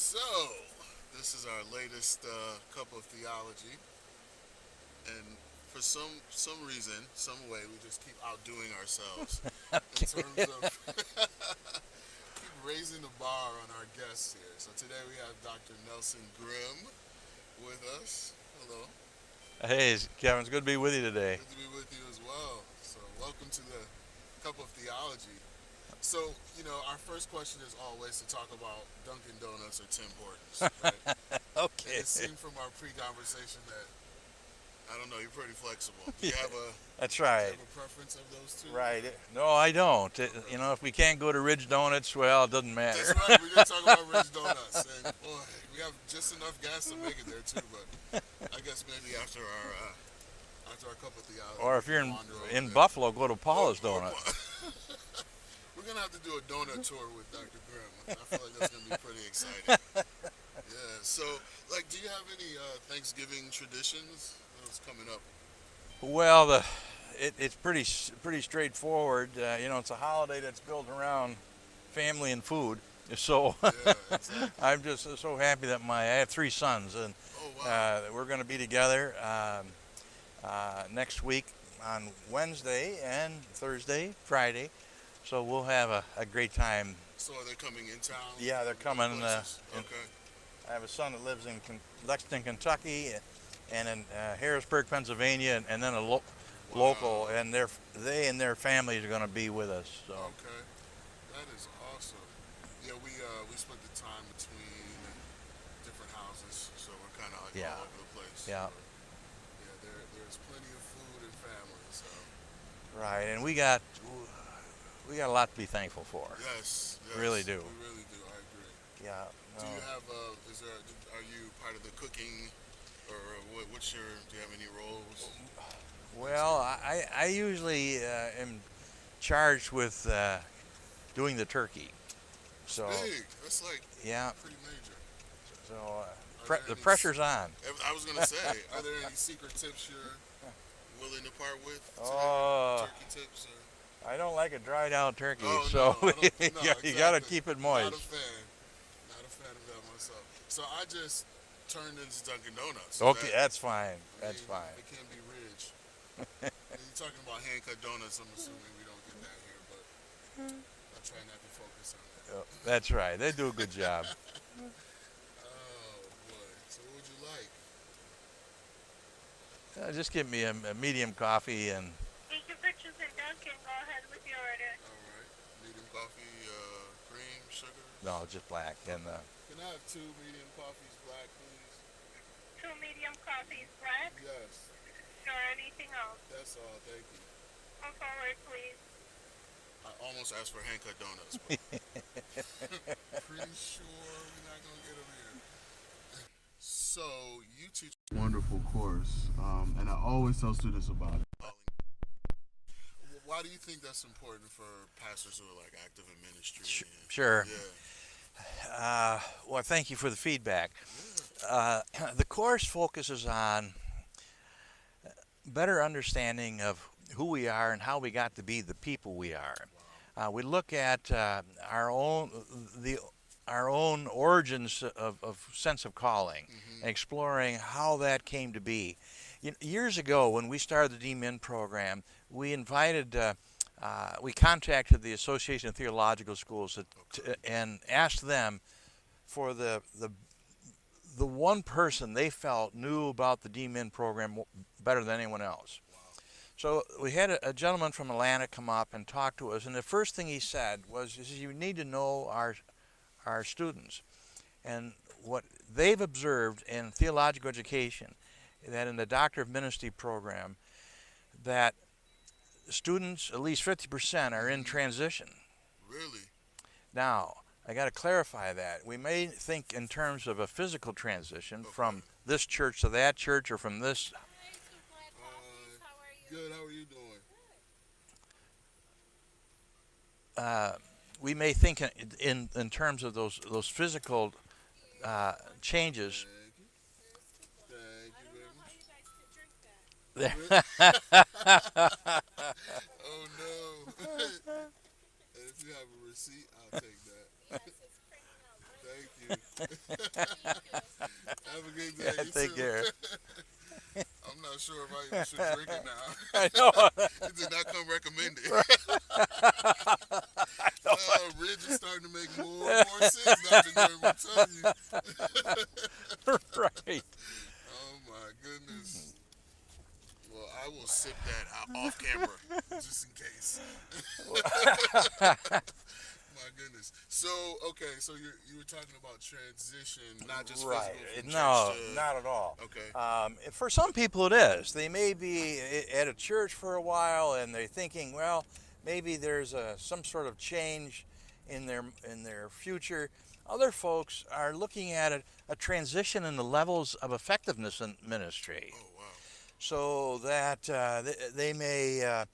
So, this is our latest cup of theology, and for some reason, some way, we just keep outdoing ourselves in Okay. terms of keep raising the bar on our guests here. So today we have Dr. Nelson Grimm with us. Hello. Hey, Kevin, it's good to be with you today. Good to be with you as well. So welcome to the cup of theology. So, our first question is always to talk about Dunkin' Donuts or Tim Hortons, right? And Okay. it seemed from our pre-conversation that I don't know, you're pretty flexible. Do Yeah, you have a that's do you right. have a preference of those two? Right. Or? No, I don't. Okay. If we can't go to Ridge Donuts, well, it doesn't That's matter. right. We did talk about Rich Donuts, and boy, we have just enough gas to make it there too. But I guess maybe after our cup of theology, Or we if can you're wander over in there. Buffalo, go to Paula's Or Donuts. we're gonna have to do a donut tour with Dr. Grimm. I feel like that's gonna be pretty exciting. Yeah. So, do you have any Thanksgiving traditions? It's coming up. Well, it's pretty straightforward. It's a holiday that's built around family and food. So Yeah, exactly. I'm just so happy that I have three sons, and Oh wow. we're going to be together next week on Wednesday and Thursday, Friday. So we'll have a great time. So are they coming in town Yeah, they're from other coming. places? Okay. I have a son that lives in Lexington, Kentucky, and in Harrisburg, Pennsylvania, and then local, Wow. and they and their families are going to be with us. So Okay. That is awesome. Yeah, we split the time between different houses, so we're kind of like yeah, all over the place. yeah, But yeah, there's plenty of food and family. So right. And we got a lot to be thankful for. yes, Really yes, do. we really do. I agree. Yeah. No. Do you have are you part of the cooking, or what's your? Do you have any roles? Well, I usually am charged with doing the turkey. It's So big. That's like yeah. pretty major. So Are there the any? pressure's on. I was gonna say, are there any secret tips you're willing to part with today? Oh, Turkey tips or? I don't like a dried out turkey, Oh so no, I don't. No, you got to exactly. keep it Not a moist. fan. Not a fan of that myself. So I just turned into Dunkin' Donuts. Is Okay, that? that's fine. I That's mean, fine. it can be rich. You're talking about hand cut donuts. I'm assuming we don't get that here, but I try not to focus on that. That's right. They do a good job. Oh boy. So what would you like? Just give me a medium coffee and Thank you for choosing Dunkin'. Go ahead with your order. All right. Medium coffee, cream, sugar. no, just black and Okay. Can I have two medium coffees, black, please? Two medium coffees black. Yes. Sure, anything else? That's all. Thank you. Come forward, please. I almost asked for hand cut donuts, but pretty sure we're not gonna get them here. So you teach a wonderful course, and I always tell students about it. Why do you think that's important for pastors who are like active in ministry? sure. Yeah, Well, thank you for the feedback. yeah. The course focuses on better understanding of who we are and how we got to be the people we are. Wow. We look at the our own origins of sense of calling, Mm-hmm. exploring how that came to be. Years ago, when we started the DMIN program, we contacted the Association of Theological Schools Okay. and asked them for the one person they felt knew about the DMIN program better than anyone else. Wow. So we had a gentleman from Atlanta come up and talk to us, and the first thing he said was, "You need to know our students, and what they've observed in theological education, that in the Doctor of Ministry program, that students, at least 50%, are in transition." Really? Now, I got to clarify that. We may think in terms of a physical transition Okay. from this church to that church, or from this. Hi, Two Black Coffees. How are you? Good. How are you doing? Uh, we may think in terms of those physical changes. Thank you. Thank I you don't very know how much. you guys could drink that. Really? Oh no. And if you have a receipt, I'll take that. Yes, it's printing out. What is Thank you. Have a good day. Yeah, You take too. care. I'm not sure if I even should drink it now. I know. It did not come recommended. I know. Ridge is starting to make more and more sense, Dr. Grimm, I'm telling you. Right. Oh my goodness. Well, I will sip that out off camera, just in case. My goodness. So, okay, so you were talking about transition, not just Right. physical from No, church to... not at all. Okay. For some people it is. They may be at a church for a while and they're thinking, well, maybe there's some sort of change in their future. Other folks are looking at a transition in the levels of effectiveness in ministry. Oh, wow. So that they may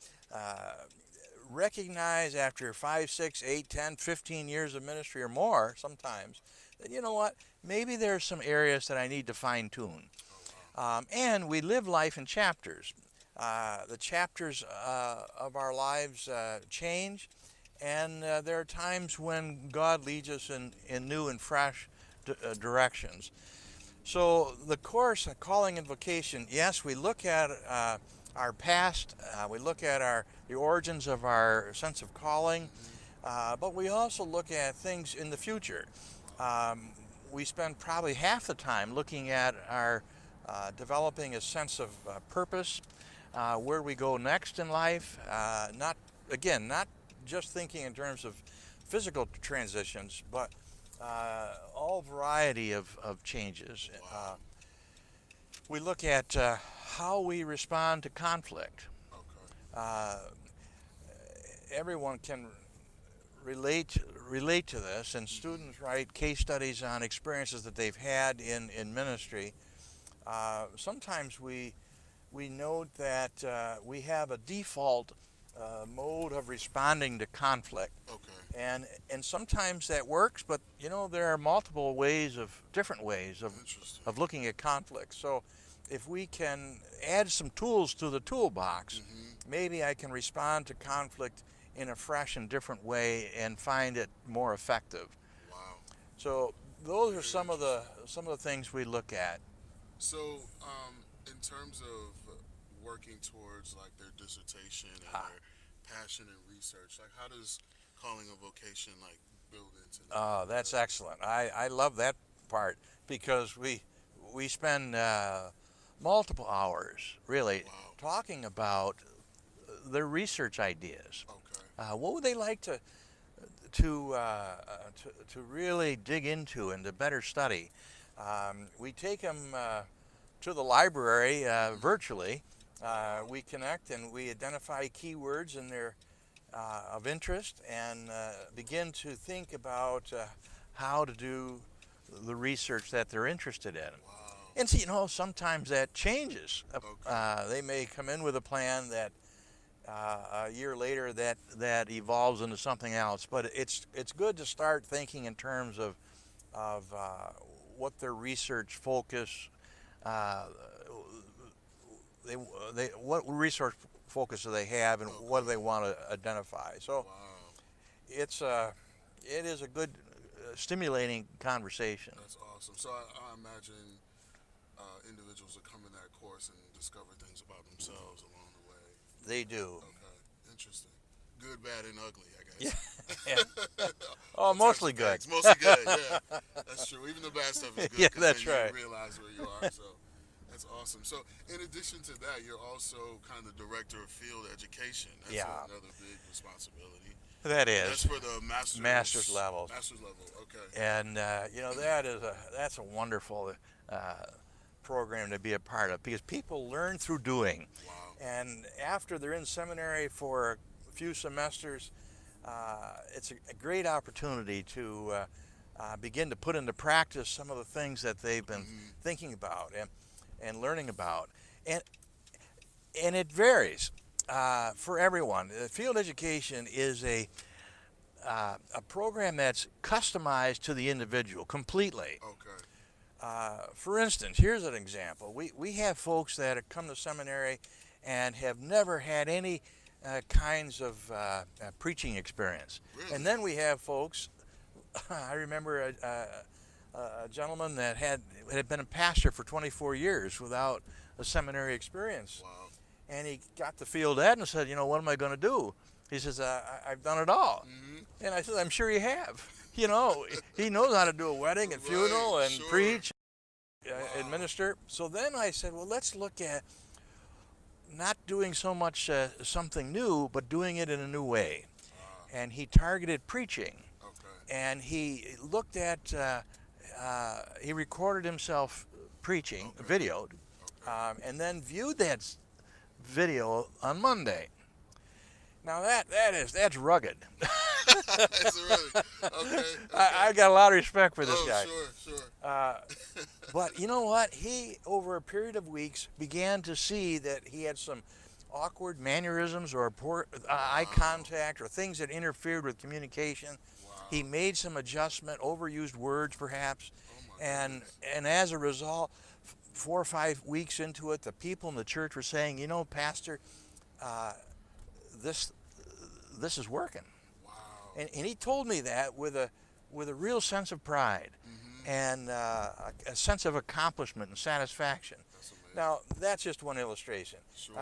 recognize after 5, 6, 8, 10, 15 years of ministry or more sometimes that, you know what, maybe there's some areas that I need to fine tune. Oh, wow. And we live life in chapters. The chapters of our lives change, and there are times when God leads us in new and fresh directions. So the course, Calling and Vocation, yes, we look at our past, we look at the origins of our sense of calling, but we also look at things in the future. We spend probably half the time looking at our developing a sense of purpose, where we go next in life, not just thinking in terms of physical transitions, but all variety of changes. Wow. We look at how we respond to conflict. Okay. Everyone can relate to this, and students write case studies on experiences that they've had in ministry. Sometimes we note that we have a default mode of responding to conflict. Okay. And sometimes that works, but you know, there are multiple different ways of looking at conflict. So if we can add some tools to the toolbox, maybe I can respond to conflict in a fresh and different way and find it more effective. Wow. So those are some of the things we look at. So, in terms of working towards like their dissertation and their passion and research, like how does calling a vocation like build into that? Oh, that's excellent. I love that part because we spend multiple hours really talking about their research ideas. Okay. What would they like to really dig into and to better study? We take them to the library virtually. We connect and we identify keywords in their of interest and begin to think about how to do the research that they're interested in. Wow. And so, you know, sometimes that changes. Okay. They may come in with a plan that a year later that evolves into something else. But it's good to start thinking in terms of what their research focus, what research focus do they have, and what do they want to identify. So Wow. it is a good, stimulating conversation. That's awesome. So I imagine individuals that come in that course and discover things about themselves along the way. They do. Okay. Interesting. Good, bad, and ugly, I guess. Yeah. All Oh, mostly types of good. things. Mostly good, yeah. That's true. Even the bad stuff is good. Yeah, 'cause that's then right. You realize where you are, so that's awesome. So in addition to that, you're also kind of director of field education. That's another big responsibility. That is. That's for the master's level. Master's level, okay. And you know, that's a wonderful program to be a part of because people learn through doing. Wow. And after they're in seminary for a few semesters, it's a great opportunity to begin to put into practice some of the things that they've been thinking about and learning about. And it varies for everyone. Field education is a program that's customized to the individual completely. Okay. For instance, here's an example. We have folks that have come to seminary and have never had any kinds of preaching experience. Really? And then we have folks, I remember a gentleman that had been a pastor for 24 years without a seminary experience. Wow. And he got the field ed and said, what am I going to do? He says, I've done it all. Mm-hmm. And I said, I'm sure you have. He knows how to do a wedding and funeral and sure. preach, Wow. administer. So then I said, well, let's look at not doing so much something new, but doing it in a new way. And he targeted preaching. Okay. And he looked at, he recorded himself preaching, videoed, and then viewed that video on Monday. Now that's rugged. Is it really? Okay. I got a lot of respect for this guy. Sure. But you know what? He, over a period of weeks, began to see that he had some awkward mannerisms or poor eye contact or things that interfered with communication. Wow. He made some adjustment, overused words perhaps, Oh my and as a result, 4 or 5 weeks into it, the people in the church were saying, Pastor, this is working. Wow. And he told me that with a real sense of pride and a sense of accomplishment and satisfaction. That's amazing. Now, that's just one illustration. Sure.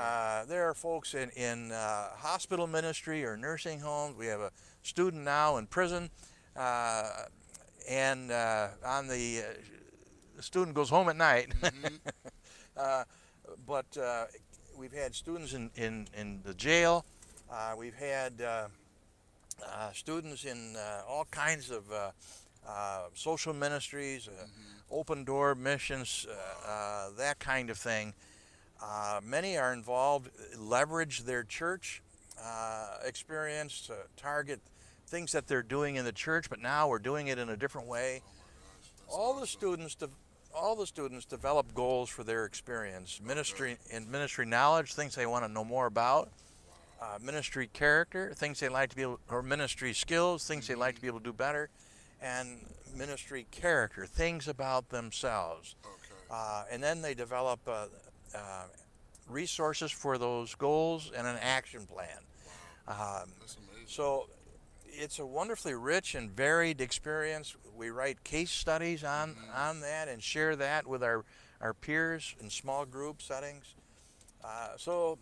There are folks in hospital ministry or nursing homes. We have a student now in prison, and on the student goes home at night. But we've had students in the jail. We've had students in all kinds of social ministries, open door missions, that kind of thing. Many are involved, leverage their church experience to target things that they're doing in the church, but now we're doing it in a different way. Oh my gosh. That's All the students develop goals for their experience, ministry knowledge, things they want to know more about, ministry character, things they like to be able, or ministry skills, things they like to be able to do better, and ministry character, things about themselves. Okay. And then they develop resources for those goals and an action plan. That's amazing. So it's a wonderfully rich and varied experience. We write case studies on that and share that with our peers in small group settings. So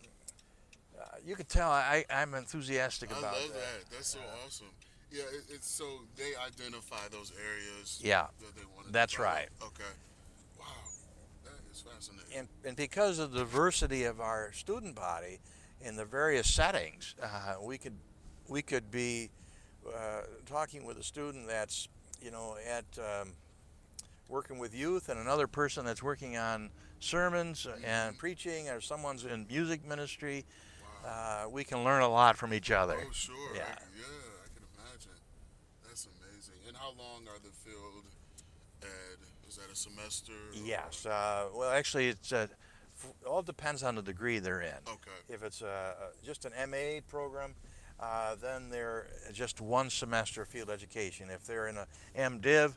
you can tell I'm enthusiastic about that. I love that. That's so awesome. Yeah, it's so they identify those areas Yeah, that they want to that's develop. right. Okay. Wow. That is fascinating. And because of the diversity of our student body in the various settings, we could be talking with a student that's at working with youth, and another person that's working on sermons and preaching, or someone's in music ministry. Wow. We can learn a lot from each other. Oh, sure. Yeah. I can imagine. That's amazing. And how long are the field ed? Is that a semester? Yes. Well, actually, it's all depends on the degree they're in. Okay. If it's just an MA program, then they're just 1 semester field education. If they're in a MDiv,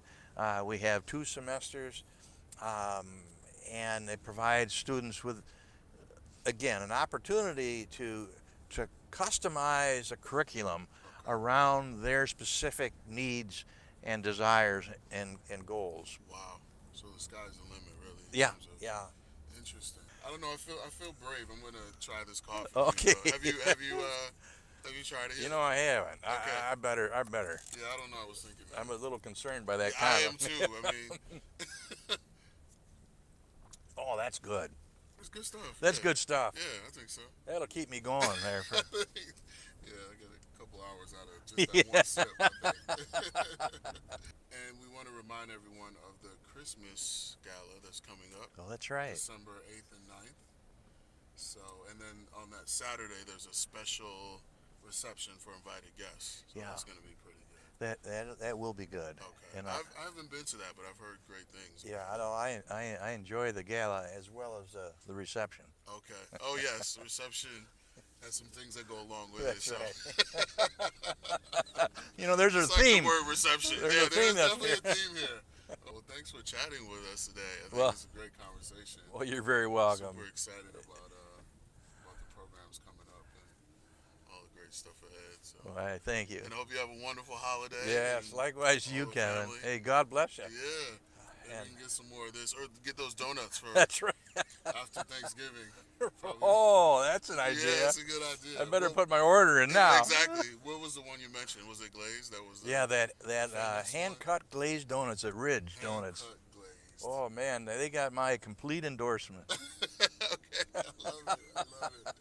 we have 2 semesters, and it provides students with, again, an opportunity to customize a curriculum around their specific needs and desires and goals. Wow. So the sky's the limit, really. Yeah. Yeah. Interesting. I don't know. I feel brave. I'm gonna try this coffee. Okay. Have you tried it yet? I haven't. Okay. I better. Yeah, I don't know. I was thinking that. I'm a little concerned by that Yeah, I comment. am too. I mean, Oh, that's good. it's good stuff. That's yeah. good stuff. Yeah, I think so. That'll keep me going there. For, Yeah, I get a couple hours out of just that one sip, I think. And we want to remind everyone of the Christmas gala that's coming up. oh, that's right. December 8th and 9th. So, and then on that Saturday, there's a special reception for invited guests. So Yeah. that's going to be pretty good. That will be good. Okay. And I haven't been to that, but I've heard great things. yeah, I know. I enjoy the gala as well as the reception. Okay. Oh, yes. The reception has some things that go along with That's it. So. right. There's a It's like theme. the word reception. There's yeah, a theme there's that's definitely a theme here. Well, thanks for chatting with us today. I think Well- it's a great conversation. Well, you're very welcome. Super excited about the programs coming up and all the great stuff ahead. So. All right, thank you. And I hope you have a wonderful holiday. Yes, and likewise all you, the Kevin. family. Hey, God bless you. Yeah. Maybe And we can get some more of this, or get those donuts for that's right. after Thanksgiving. Probably. Oh, that's an idea. Yeah, that's a good idea. I better Well, put my order in now. Exactly. What was the one you mentioned? Was it glazed? That was. Yeah, that famous hand cut glazed donuts at Ridge Donuts. Hand-cut glazed. Oh man, they got my complete endorsement. Okay, I love it. I love it.